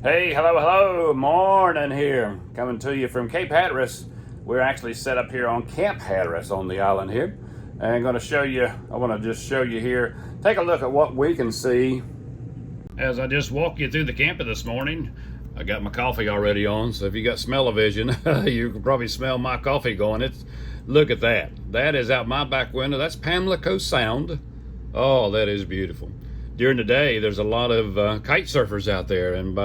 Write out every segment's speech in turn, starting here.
Hey, hello, morning here. Coming to you from Cape Hatteras. We're actually set up here on Camp Hatteras on the island here. And I'm going to show you, I want to just show you here, take a look at what we can see. As I just walk you through the camper this morning, I got my coffee already on, so if you got smell-o-vision, you can probably smell my coffee going. Look at that. That is out my back window. That's Pamlico Sound. Oh, that is beautiful. During the day, there's a lot of kite surfers out there, and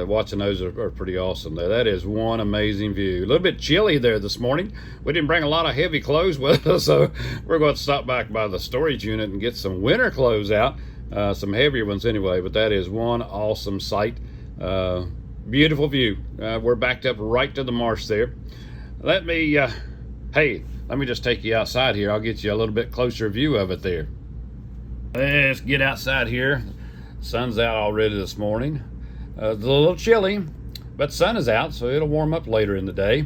watching those are pretty awesome there. That is one amazing view. A little bit chilly there this morning. We didn't bring a lot of heavy clothes with us, so we're going to stop back by the storage unit and get some winter clothes out, some heavier ones anyway, but that is one awesome sight. Beautiful view. We're backed up right to the marsh there. Let me just take you outside here. I'll get you a little bit closer view of it there. Let's get outside here. Sun's out already this morning. It's a little chilly, but sun is out, so it'll warm up later in the day.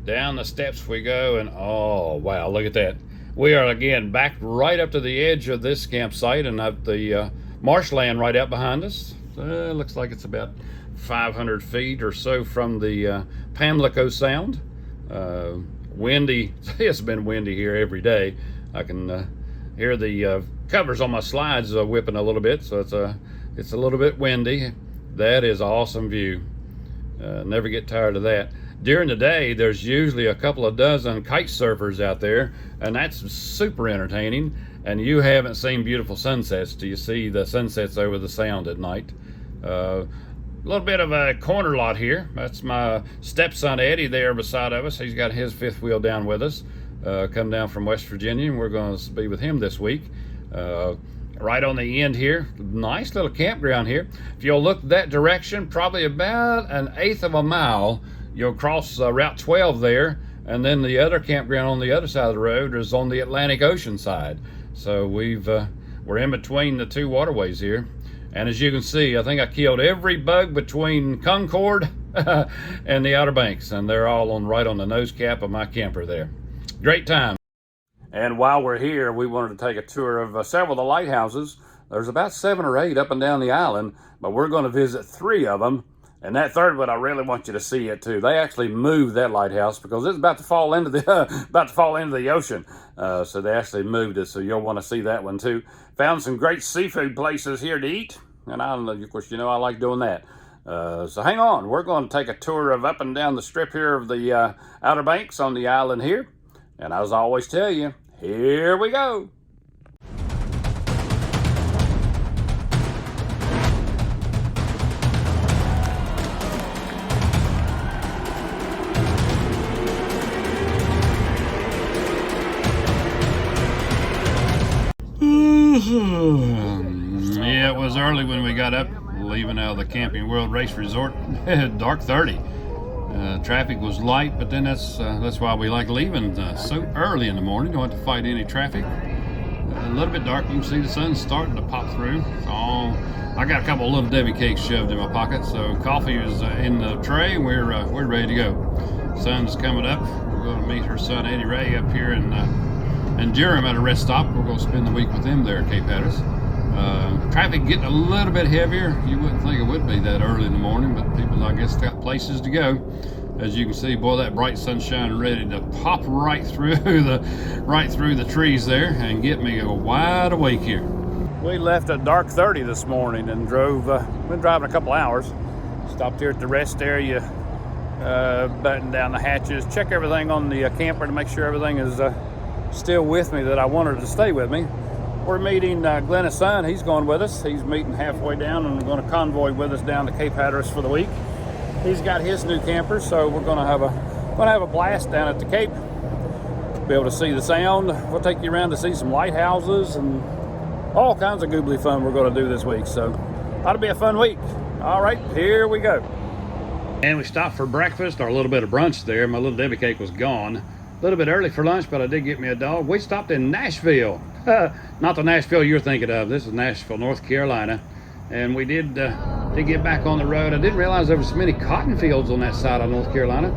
Down the steps we go, and oh wow, look at that. We are again back right up to the edge of this campsite and up the marshland right out behind us. Looks like it's about 500 feet or so from the Pamlico Sound. Windy. It's been windy here every day. I can hear the covers on my slides whipping a little bit, so it's a little bit windy. That is an awesome view. Never get tired of that. During the day, there's usually a couple of dozen kite surfers out there, and that's super entertaining. And you haven't seen beautiful sunsets till you see the sunsets over the sound at night. A little bit of a corner lot here. That's my stepson Eddie there beside of us. He's got his fifth wheel down with us. Come down from West Virginia, and we're going to be with him this week. Right on the end here, nice little campground here. If you'll look that direction, probably about 1/8 of a mile, you'll cross Route 12 there, and then the other campground on the other side of the road is on the Atlantic Ocean side. So we're in between the two waterways here. And as you can see, I think I killed every bug between Concord and the Outer Banks, and they're all right on the nose cap of my camper there. Great time. And while we're here, we wanted to take a tour of several of the lighthouses. There's about 7 or 8 up and down the island, but we're going to visit 3 of them. And that third one, I really want you to see it too. They actually moved that lighthouse because it's about to fall into the ocean. So they actually moved it. So you'll want to see that one too. Found some great seafood places here to eat, and of course, you know I like doing that. So hang on, we're going to take a tour of up and down the strip here of the Outer Banks on the island here. And as I always tell you, here we go. Yeah, it was early when we got up, leaving out of the Camping World Race Resort. Dark 30. Traffic was light, but then that's why we like leaving so early in the morning. Don't have to fight any traffic. A little bit dark. You can see the sun starting to pop through. So I got a couple of little Debbie cakes shoved in my pocket. So coffee is in the tray, and we're ready to go. Sun's coming up. We're going to meet her son Eddie Ray up here in Durham at a rest stop. We're going to spend the week with him there at Cape Hatteras. Traffic getting a little bit heavier. You wouldn't think it would be that early in the morning, but people, I guess, got places to go. As you can see, boy, that bright sunshine ready to pop right through the trees there and get me wide awake here. We left at dark 30 this morning and been driving a couple hours. Stopped here at the rest area, button down the hatches, check everything on the camper to make sure everything is still with me that I wanted to stay with me. We're meeting Glenna's son. He's going with us. He's meeting halfway down and going to convoy with us down to Cape Hatteras for the week. He's got his new camper, so we're going to have a blast down at the Cape. Be able to see the sound. We'll take you around to see some lighthouses and all kinds of goobly fun we're going to do this week. So that'll be a fun week. All right, here we go. And we stopped for breakfast or a little bit of brunch there. My little Debbie cake was gone. A little bit early for lunch, but I did get me a dog. We stopped in Nashville. Not the Nashville you're thinking of. This is Nashville, North Carolina. And we did get back on the road. I didn't realize there were so many cotton fields on that side of North Carolina.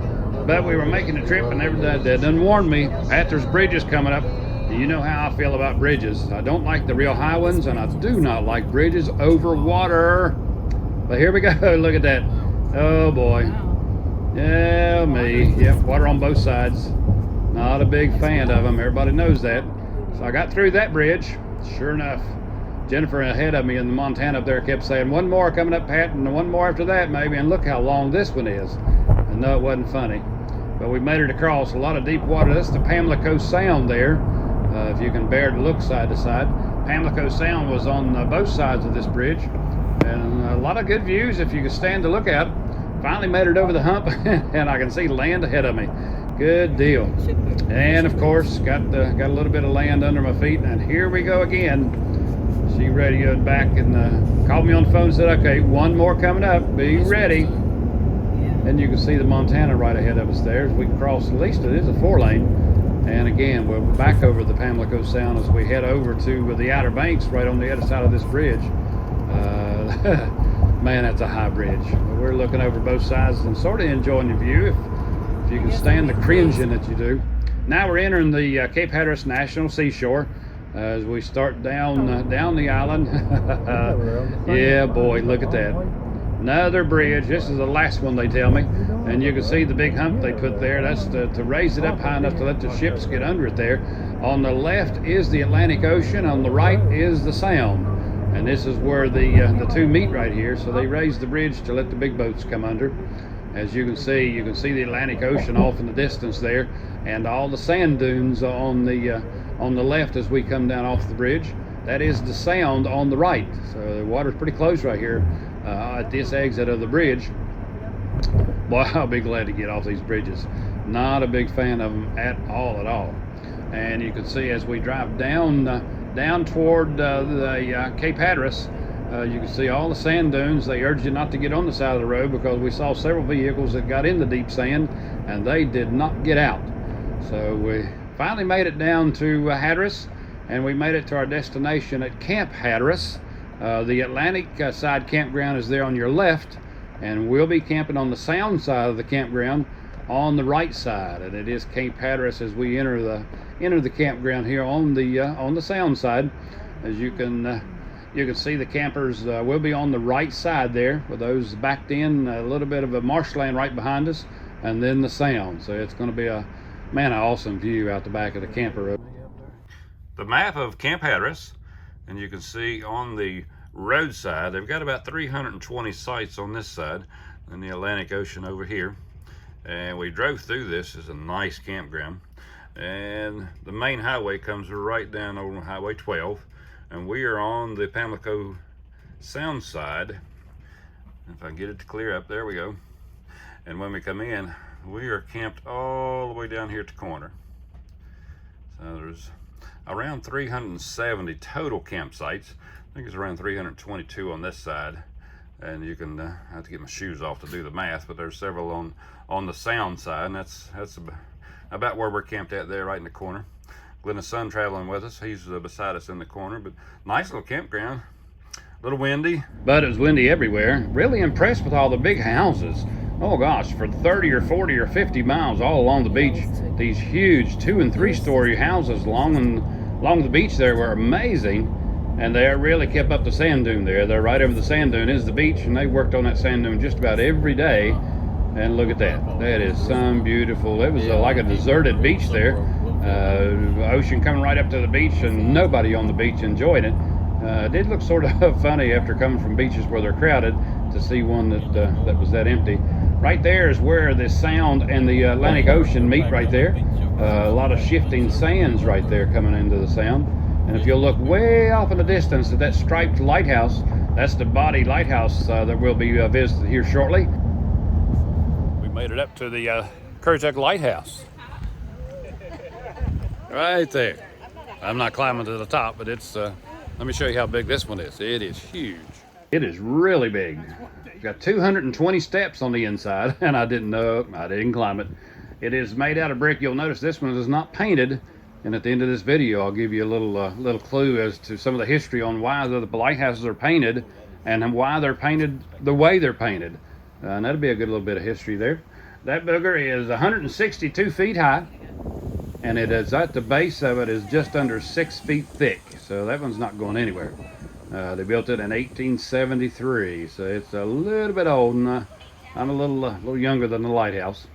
But we were making the trip, and that done warned me. Hatteras Bridge is coming up. You know how I feel about bridges. I don't like the real high ones, and I do not like bridges over water. But here we go. Look at that. Oh boy. Yeah, me. Yep, water on both sides. Not a big fan of them. Everybody knows that. So I got through that bridge. Sure enough, Jennifer ahead of me in the Montana up there kept saying, one more coming up, Pat, and one more after that maybe. And look how long this one is. And no, it wasn't funny. But we made it across a lot of deep water. That's the Pamlico Sound there. If you can bear to look side to side. Pamlico Sound was on both sides of this bridge. And a lot of good views if you can stand to look out. Finally made it over the hump and I can see land ahead of me. Good deal. And of course, got a little bit of land under my feet, and here we go again. She radioed back and called me on the phone and said, okay, one more coming up, be ready. And you can see the Montana right ahead of us there. As we cross, at least it is a 4-lane. And again, we're back over the Pamlico Sound as we head over to the Outer Banks right on the other side of this bridge. Man, that's a high bridge. We're looking over both sides and sort of enjoying the view if you can stand the cringing that you do. Now we're entering the Cape Hatteras National Seashore as we start down the island. Yeah, boy, look at that. Another bridge. This is the last one, they tell me. And you can see the big hump they put there. That's to raise it up high enough to let the ships get under it there. On the left is the Atlantic Ocean. On the right is the Sound. And this is where the two meet right here. So they raised the bridge to let the big boats come under. As you can see the Atlantic Ocean off in the distance there, and all the sand dunes on the left as we come down off the bridge. That is the Sound on the right. So the water's pretty close right here at this exit of the bridge. Boy, I'll be glad to get off these bridges. Not a big fan of them at all. And you can see as we drive down toward the Cape Hatteras, you can see all the sand dunes. They urge you not to get on the side of the road because we saw several vehicles that got in the deep sand and they did not get out. So we finally made it down to Hatteras, and we made it to our destination at Camp Hatteras. The Atlantic side campground is there on your left, and we'll be camping on the Sound side of the campground on the right side. And it is Camp Hatteras as we enter the campground here on the Sound side. As you can see, the campers will be on the right side there with those backed in, a little bit of a marshland right behind us, and then the Sound. So it's going to be an awesome view out the back of the camper. The map of Camp Hatteras, and you can see on the roadside, they've got about 320 sites on this side, and the Atlantic Ocean over here. And we drove through this. It's a nice campground. And the main highway comes right down over Highway 12. And we are on the Pamlico Sound side. If I can get it to clear up, there we go. And when we come in, we are camped all the way down here at the corner. So there's around 370 total campsites. I think it's around 322 on this side. And you can, I have to get my shoes off to do the math, but there's several on the Sound side, and that's about where we're camped at there, right in the corner. Glenna's son traveling with us. He's beside us in the corner, but nice little campground. A little windy. But it was windy everywhere. Really impressed with all the big houses. Oh gosh, for 30 or 40 or 50 miles all along the beach, these huge 2- and 3-story houses along the beach there were amazing. And they really kept up the sand dune there. They're right over the sand dune is the beach, and they worked on that sand dune just about every day. And look at that. That is some beautiful. It was like a deserted beach there. Ocean coming right up to the beach, and nobody on the beach enjoyed it. It did look sort of funny after coming from beaches where they're crowded to see one that was that empty. Right there is where the Sound and the Atlantic Ocean meet right there. A lot of shifting sands right there coming into the Sound. And if you'll look way off in the distance at that striped lighthouse, that's the body lighthouse that we'll be visiting here shortly. We made it up to the Currituck Lighthouse. Right there. I'm not climbing to the top, but it's, let me show you how big this one is. It is huge. It is really big. It's got 220 steps on the inside, and I didn't know, I didn't climb it. It is made out of brick. You'll notice this one is not painted. And at the end of this video, I'll give you a little clue as to some of the history on why the lighthouses are painted and why they're painted the way they're painted. And that'll be a good little bit of history there. That booger is 162 feet high, and it is at the base of it is just under 6 feet thick. So that one's not going anywhere. They built it in 1873, so it's a little bit old, and I'm a little younger than the lighthouse.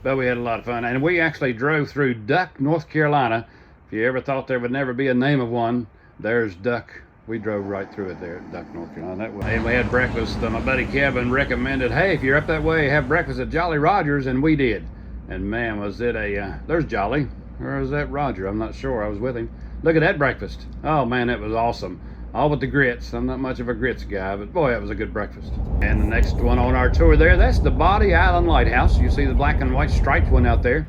But we had a lot of fun, and we actually drove through Duck, North Carolina. If you ever thought there would never be a name of one, there's Duck. We drove right through it there at Duck, North Carolina. And we had breakfast. My buddy Kevin recommended, hey, if you're up that way, have breakfast at Jolly Roger's, and we did. And man, was it there's Jolly, or is that Roger? I'm not sure, I was with him. Look at that breakfast. Oh man, it was awesome. All with the grits. I'm not much of a grits guy, but boy, that was a good breakfast. And the next one on our tour there, that's the Body Island Lighthouse. You see the black and white striped one out there.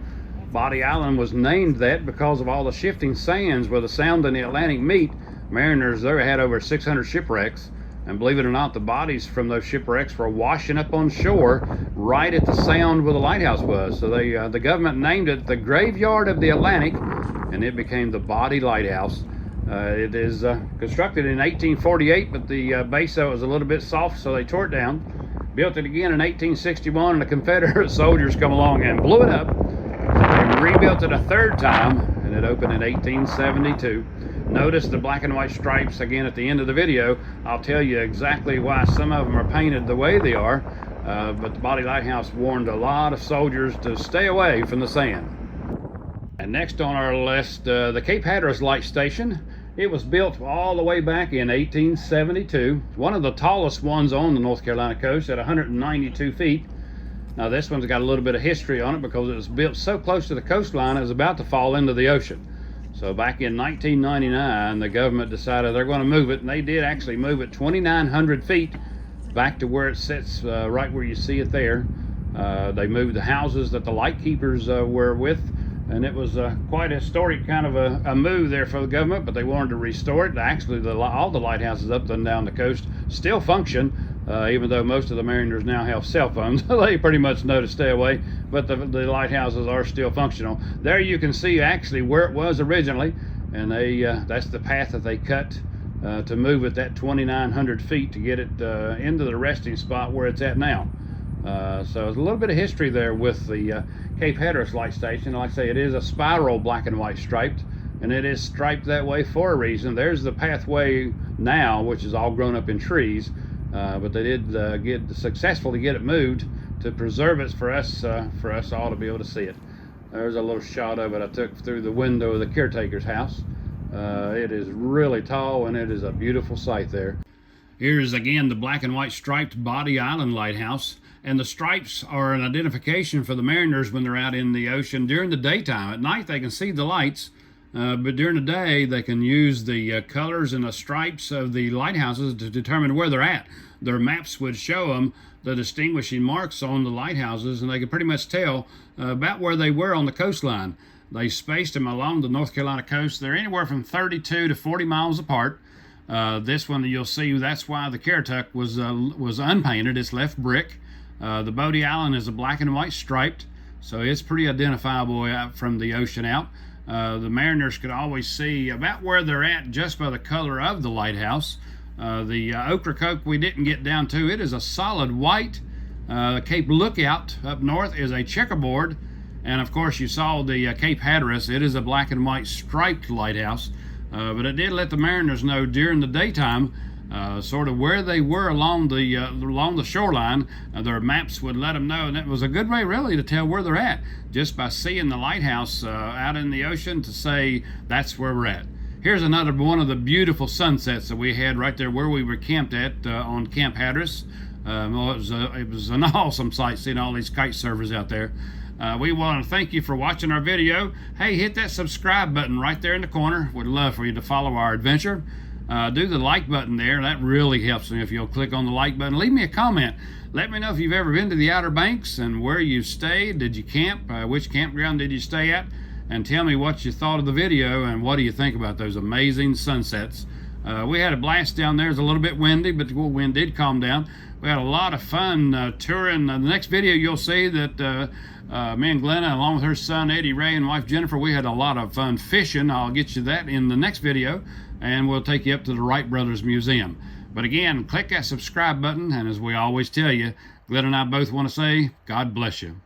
Body Island was named that because of all the shifting sands where the Sound and the Atlantic meet. Mariners there had over 600 shipwrecks, and believe it or not, the bodies from those shipwrecks were washing up on shore right at the Sound where the lighthouse was. So the government named it the Graveyard of the Atlantic, and it became the Body Lighthouse. It is constructed in 1848, but the base of it was a little bit soft, so they tore it down. Built it again in 1861, and the Confederate soldiers come along and blew it up. They rebuilt it a third time, and it opened in 1872. Notice the black and white stripes again at the end of the video. I'll tell you exactly why some of them are painted the way they are, but the Body Lighthouse warned a lot of soldiers to stay away from the sand. And next on our list, the Cape Hatteras Light Station. It was built all the way back in 1872. One of the tallest ones on the North Carolina coast at 192 feet. Now this one's got a little bit of history on it because it was built so close to the coastline it was about to fall into the ocean. So back in 1999, the government decided they're going to move it, and they did actually move it 2,900 feet back to where it sits, right where you see it there. They moved the houses that the light keepers were with, and it was quite a historic kind of a move there for the government, but they wanted to restore it. Actually, all the lighthouses up and down the coast still function, even though most of the mariners now have cell phones. They pretty much know to stay away, but the lighthouses are still functional. There you can see actually where it was originally, and that's the path that they cut to move it that 2,900 feet to get it into the resting spot where it's at now. So there's a little bit of history there with the Cape Hatteras Light Station. Like I say, it is a spiral black and white striped, and it is striped that way for a reason. There's the pathway now, which is all grown up in trees, but they did successfully get it moved to preserve it for us all to be able to see it. There's a little shot of it I took through the window of the caretaker's house. It is really tall, and it is a beautiful sight there. Here's again the black and white striped Body Island Lighthouse, and the stripes are an identification for the mariners when they're out in the ocean during the daytime. At night they can see the lights, but during the day they can use the colors and the stripes of the lighthouses to determine where they're at. Their maps would show them the distinguishing marks on the lighthouses, and they could pretty much tell about where they were on the coastline. They spaced them along the North Carolina coast. They're anywhere from 32 to 40 miles apart. This one you'll see, that's why the Caretaker was unpainted. It's left brick. The Body Island is a black and white striped, so it's pretty identifiable out from the ocean out. The mariners could always see about where they're at just by the color of the lighthouse. The Ocracoke we didn't get down to. It is a solid white. Cape Lookout up north is a checkerboard, and of course you saw the Cape Hatteras. It is a black and white striped lighthouse, but it did let the mariners know during the daytime sort of where they were along the shoreline. Their maps would let them know, and it was a good way really to tell where they're at, just by seeing the lighthouse out in the ocean to say that's where we're at. Here's another one of the beautiful sunsets that we had right there where we were camped at on Camp Hatteras. It was an awesome sight seeing all these kite surfers out there. We want to thank you for watching our video. Hey, hit that subscribe button right there in the corner. We'd love for you to follow our adventure. Do the like button there. That really helps me if you'll click on the like button. Leave me a comment. Let me know if you've ever been to the Outer Banks and where you stayed. Did you camp? Which campground did you stay at? And tell me what you thought of the video and what do you think about those amazing sunsets. We had a blast down there. It was a little bit windy, but the wind did calm down. We had a lot of fun touring. The next video you'll see that me and Glenna, along with her son Eddie Ray and wife Jennifer, we had a lot of fun fishing. I'll get you that in the next video, and we'll take you up to the Wright Brothers Museum. But again, click that subscribe button, and as we always tell you, Glenna and I both want to say, God bless you.